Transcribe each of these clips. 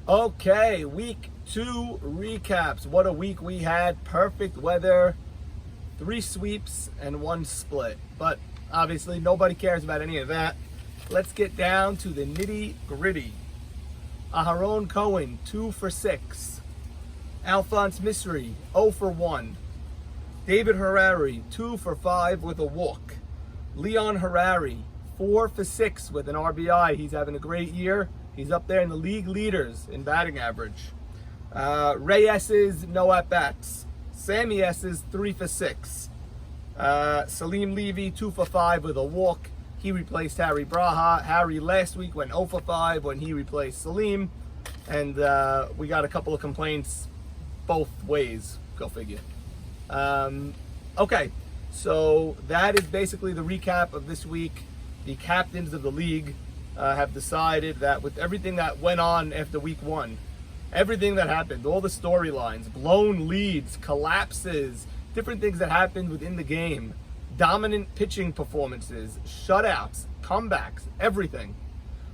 Okay, week 2 recaps. What a week we had. Perfect weather, 3 sweeps and 1 split. But obviously nobody cares about any of that. Let's get down to the nitty gritty. Aharon Cohen, 2 for 6. Alfonse Missry, 0 for 1. David Harary, 2 for 5 with a walk. Leon Harary, 4 for 6 with an RBI. He's having a great year. He's up there in the league leaders in batting average. Reyes's no at-bats. Sammy S's 3 for 6. Salim Levy 2 for 5 with a walk. He replaced Harry Braha. Harry last week went 0 for 5 when he replaced Salim. And we got a couple of complaints both ways. Go figure. Okay, so that is basically the recap of this week. The captains of the league have decided that with everything that went on after week 1, everything that happened, all the storylines, blown leads, collapses, different things that happened within the game, dominant pitching performances, shutouts, comebacks, everything.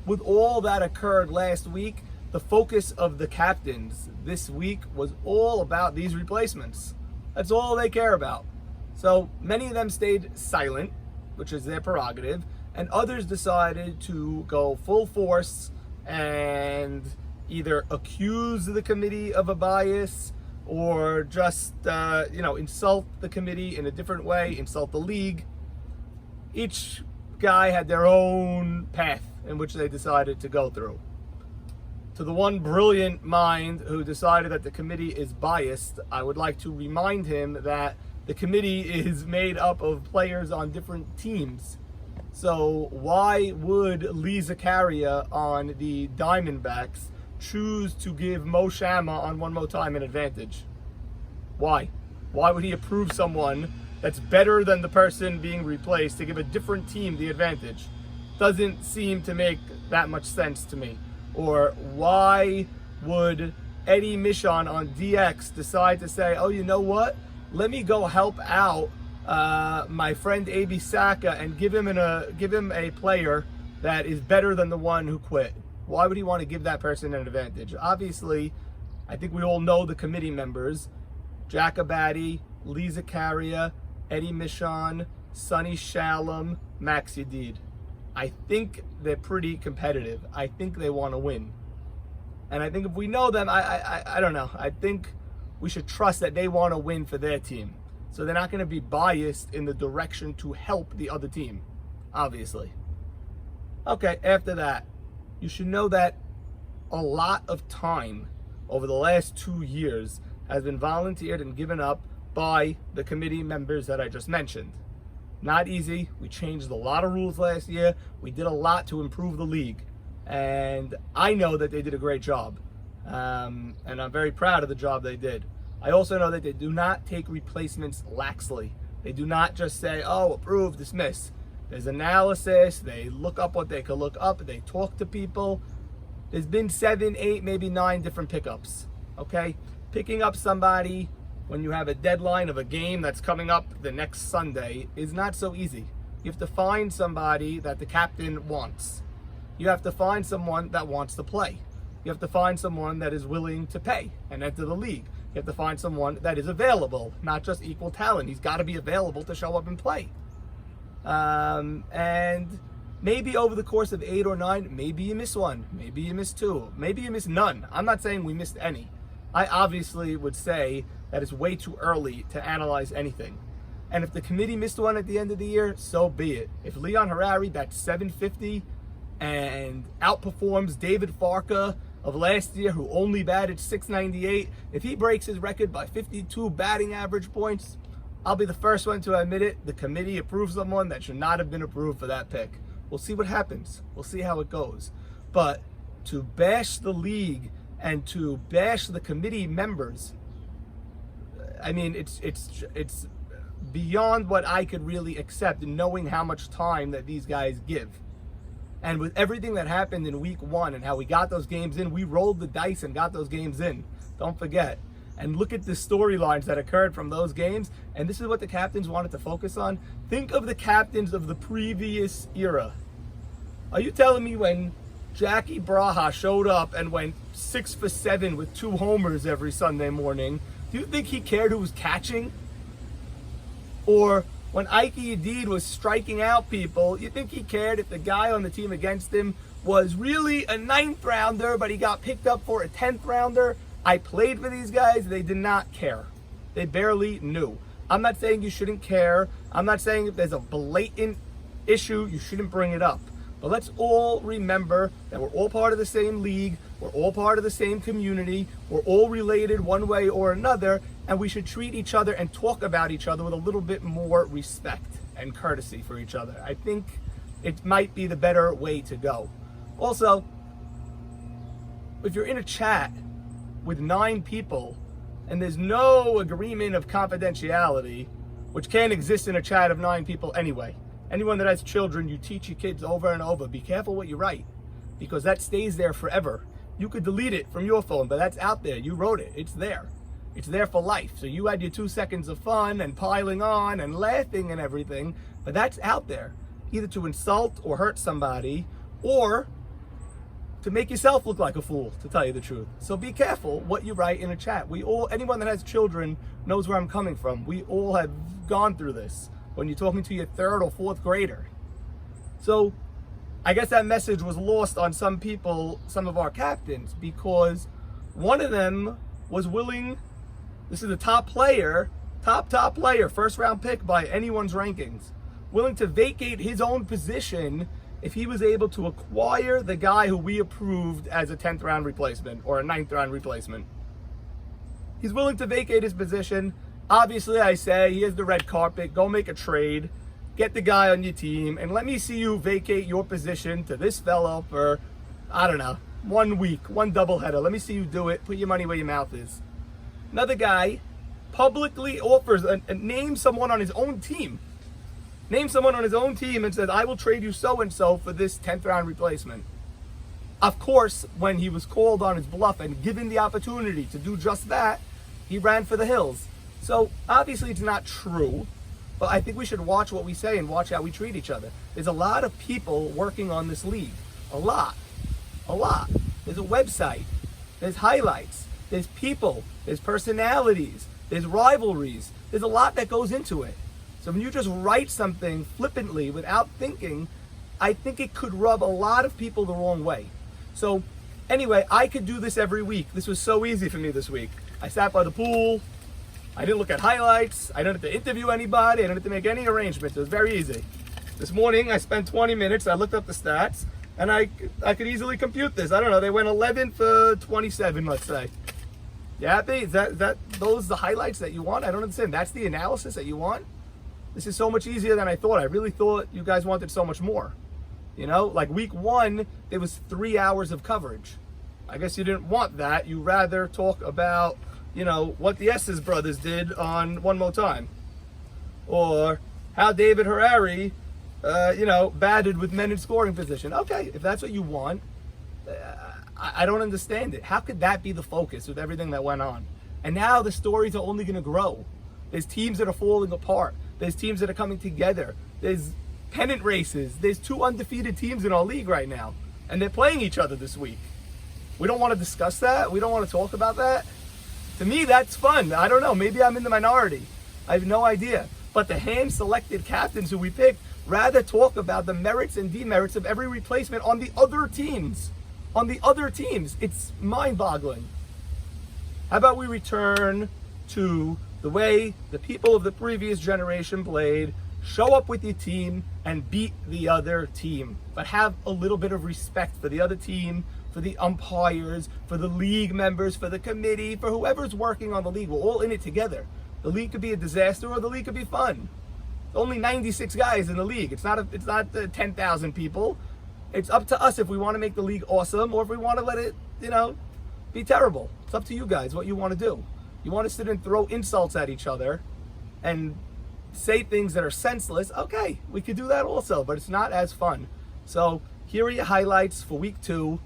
With all that occurred last week, the focus of the captains this week was all about these replacements. That's all they care about. So many of them stayed silent, which is their prerogative, and others decided to go full force and either accuse the committee of a bias or just, insult the committee in a different way, insult the league. Each guy had their own path in which they decided to go through. To the one brilliant mind who decided that the committee is biased, I would like to remind him that the committee is made up of players on different teams. So why would Lee Zakaria on the Diamondbacks choose to give Mo Shama on One More Time an advantage? Why? Why would he approve someone that's better than the person being replaced to give a different team the advantage? Doesn't seem to make that much sense to me. Or why would Eddie Michon on DX decide to say, oh, you know what? Let me go help out my friend A.B. Saka and give him a player that is better than the one who quit. Why would he want to give that person an advantage? Obviously, I think we all know the committee members: Jack Abadi, Lee Zakaria, Eddie Michon, Sonny Shalom, Max Yedid. I think they're pretty competitive. I think they want to win. And I think if we know them, I don't know. I think we should trust that they want to win for their team. So they're not going to be biased in the direction to help the other team, obviously. Okay, after that, you should know that a lot of time over the last 2 years has been volunteered and given up by the committee members that I just mentioned. Not easy. We changed a lot of rules last year. We did a lot to improve the league. And I know that they did a great job. And I'm very proud of the job they did. I also know that they do not take replacements laxly. They do not just say, oh, approve, dismiss. There's analysis. They look up what they can look up. They talk to people. There's been 7, 8, maybe 9 different pickups. Okay? Picking up somebody when you have a deadline of a game that's coming up the next Sunday is not so easy. You have to find somebody that the captain wants. You have to find someone that wants to play. You have to find someone that is willing to pay and enter the league. You have to find someone that is available, not just equal talent. He's got to be available to show up and play. And maybe over the course of 8 or 9, maybe you miss 1, maybe you miss 2, maybe you miss none. I'm not saying we missed any. I obviously would say that it's way too early to analyze anything. And if the committee missed 1 at the end of the year, so be it. If Leon Harari bats 750 and outperforms David Farka of last year, who only batted 698, if he breaks his record by 52 batting average points, I'll be the first one to admit it. The committee approved someone that should not have been approved for that pick. We'll see what happens. We'll see how it goes. But to bash the league and to bash the committee members, I mean, it's beyond what I could really accept, knowing how much time that these guys give. And with everything that happened in week 1 and how we got those games in, we rolled the dice and got those games in. Don't forget. And look at the storylines that occurred from those games. And this is what the captains wanted to focus on. Think of the captains of the previous era. Are you telling me when Jackie Braha showed up and went 6 for 7 with 2 homers every Sunday morning, do you think he cared who was catching? Or when Ike Yedid was striking out people, you think he cared if the guy on the team against him was really a 9th rounder, but he got picked up for a 10th rounder? I played for these guys. They did not care. They barely knew. I'm not saying you shouldn't care. I'm not saying if there's a blatant issue, you shouldn't bring it up. But let's all remember that we're all part of the same league. We're all part of the same community. We're all related one way or another. And we should treat each other and talk about each other with a little bit more respect and courtesy for each other. I think it might be the better way to go. Also, if you're in a chat with 9 people and there's no agreement of confidentiality, which can't exist in a chat of 9 people anyway. Anyone that has children, you teach your kids over and over, be careful what you write, because that stays there forever. You could delete it from your phone, but that's out there. You wrote it. It's there. It's there for life. So you had your 2 seconds of fun and piling on and laughing and everything, but that's out there, either to insult or hurt somebody, or to make yourself look like a fool, to tell you the truth. So be careful what you write in a chat. Anyone that has children knows where I'm coming from. We all have gone through this when you're talking to your 3rd or 4th grader. So I guess that message was lost on some people, some of our captains, because one of them was willing, this is a top player, top player, 1st round pick by anyone's rankings, willing to vacate his own position if he was able to acquire the guy who we approved as a 10th round replacement or a 9th round replacement. He's willing to vacate his position. Obviously, I say, here's the red carpet, go make a trade, get the guy on your team, and let me see you vacate your position to this fellow for, I don't know, 1 week, 1 doubleheader. Let me see you do it. Put your money where your mouth is. Another guy publicly offers, name someone on his own team. Name someone on his own team and says, I will trade you so-and-so for this 10th round replacement. Of course, when he was called on his bluff and given the opportunity to do just that, he ran for the hills. So obviously it's not true, but I think we should watch what we say and watch how we treat each other. There's a lot of people working on this league. A lot. There's a website. There's highlights. There's people. There's personalities. There's rivalries. There's a lot that goes into it. So when you just write something flippantly without thinking, I think it could rub a lot of people the wrong way. So anyway, I could do this every week. This was so easy for me this week. I sat by the pool. I didn't look at highlights. I didn't have to interview anybody. I didn't have to make any arrangements. It was very easy. This morning, I spent 20 minutes. I looked up the stats, and I could easily compute this. I don't know. They went 11 for 27, let's say. You happy? Is that those the highlights that you want? I don't understand. That's the analysis that you want? This is so much easier than I thought. I really thought you guys wanted so much more. You know, like week 1, there was 3 hours of coverage. I guess you didn't want that. You rather talk about, you know, what the Estes brothers did on One More Time. Or how David Harary, batted with men in scoring position. Okay, if that's what you want, I don't understand it. How could that be the focus with everything that went on? And now the stories are only going to grow. There's teams that are falling apart. There's teams that are coming together. There's pennant races. There's 2 undefeated teams in our league right now. And they're playing each other this week. We don't want to discuss that. We don't want to talk about that. To me, that's fun. I don't know. Maybe I'm in the minority. I have no idea. But the hand-selected captains who we picked rather talk about the merits and demerits of every replacement on the other teams. On the other teams. It's mind-boggling. How about we return to the way the people of the previous generation played? Show up with your team and beat the other team. But have a little bit of respect for the other team, for the umpires, for the league members, for the committee, for whoever's working on the league. We're all in it together. The league could be a disaster or the league could be fun. There's only 96 guys in the league. It's not 10,000 people. It's up to us if we want to make the league awesome or if we want to let it, be terrible. It's up to you guys what you want to do. You want to sit and throw insults at each other and say things that are senseless. Okay, we could do that also, but it's not as fun. So here are your highlights for week 2.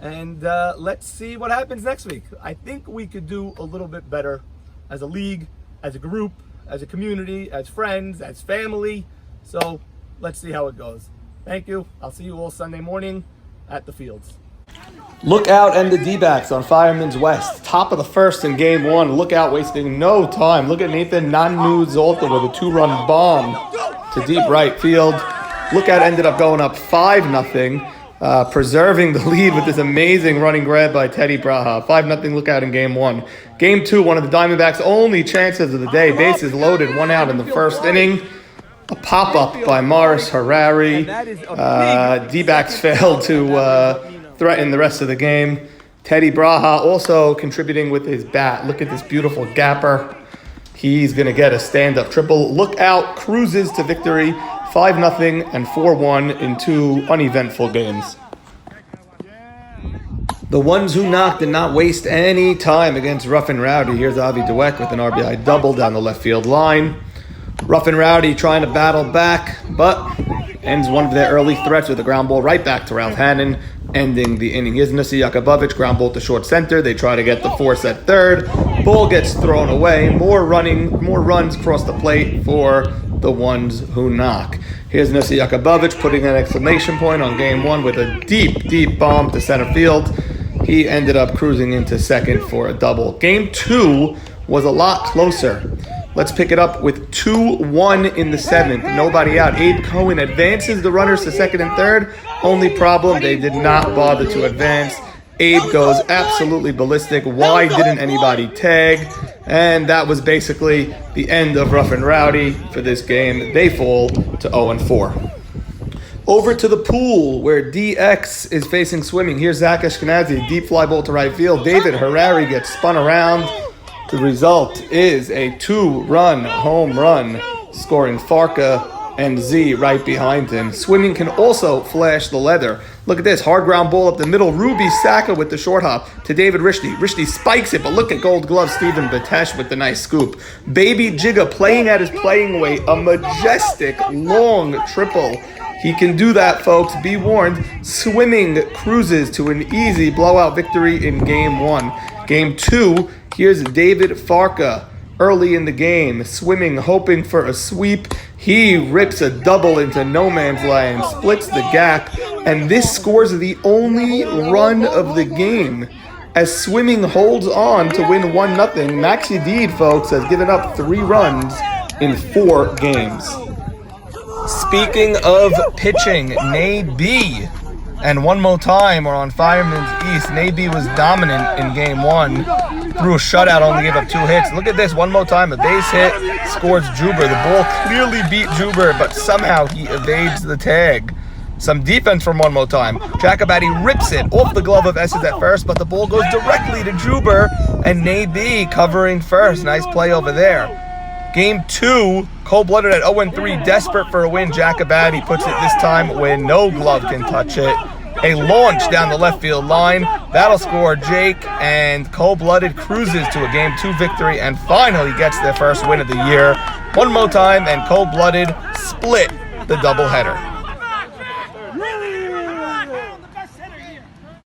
And let's see what happens next week. I think we could do a little bit better as a league, as a group, as a community, as friends, as family. So let's see how it goes. Thank you. I'll see you all Sunday morning. at the Fields. Lookout and the D-backs on Fireman's West. Top of the first in game one. Lookout wasting no time. Look at Nathan Nanu Zolta with a 2-run bomb to deep right field. Lookout ended up going up 5-0, preserving the lead with this amazing running grab by Teddy Braha. 5-0 Lookout in game one. Game two, one of the Diamondbacks' only chances of the day. Bases loaded, 1 out in the first inning. A pop-up by Morris Harary. D-backs failed to threaten the rest of the game. Teddy Braha also contributing with his bat. Look at this beautiful gapper. He's going to get a stand-up triple. Lookout cruises to victory, 5-0 and 4-1 in 2 uneventful games. The ones who knocked did not waste any time against Rough and Rowdy. Here's Avi Dweck with an RBI double down the left field line. Rough and Rowdy trying to battle back, but ends one of their early threats with a ground ball right back to Ralph Hannon, ending the inning. Here's Nasi Yakubovich, ground ball to short center. They try to get the force at third. Ball gets thrown away. More runs across the plate for the ones who knock. Here's Nasi Yakubovich putting an exclamation point on game one with a deep, deep bomb to center field. He ended up cruising into second for a double. Game two was a lot closer. Let's pick it up with 2-1 in the 7th. Nobody out. Abe Cohen advances the runners to second and third. Only problem, they did not bother to advance. Abe goes absolutely ballistic. Why didn't anybody tag? And that was basically the end of Rough and Rowdy for this game. They fall to 0-4. Over to the pool where DX is facing swimming. Here's Zach Ashkenazi, deep fly ball to right field. David Harary gets spun around. The result is a 2-run home run, scoring Farka and Z right behind him. Swimming can also flash the leather. Look at this, hard ground ball up the middle. Ruby Saka with the short hop to David Rishti. Rishti spikes it, but look at Gold Glove Stephen Batesh with the nice scoop. Baby Jigga playing at his playing weight, a majestic, long triple. He can do that, folks. Be warned. Swimming cruises to an easy blowout victory in game one. Game two, here's David Farka early in the game. Swimming, hoping for a sweep. He rips a double into no man's land, splits the gap, and this scores the only run of the game. As Swimming holds on to win 1-0, Maxi Deed, folks, has given up 3 runs in 4 games. Speaking of pitching, Nay B. And one more time, we're on Fireman's East. Nay B was dominant in game one. Threw a shutout, only gave up 2 hits. Look at this, one more time, a base hit, scores Juber. The ball clearly beat Juber, but somehow he evades the tag. Some defense from one more time. Jacobati rips it off the glove of Esses at first, but the ball goes directly to Juber, and Nay B covering first. Nice play over there. Game 2, cold-blooded at 0-3, desperate for a win. Jacobati puts it this time where no glove can touch it. A launch down the left field line. That'll score Jake, and cold-blooded cruises to a Game 2 victory and finally gets their first win of the year. One more time, and cold-blooded split the doubleheader.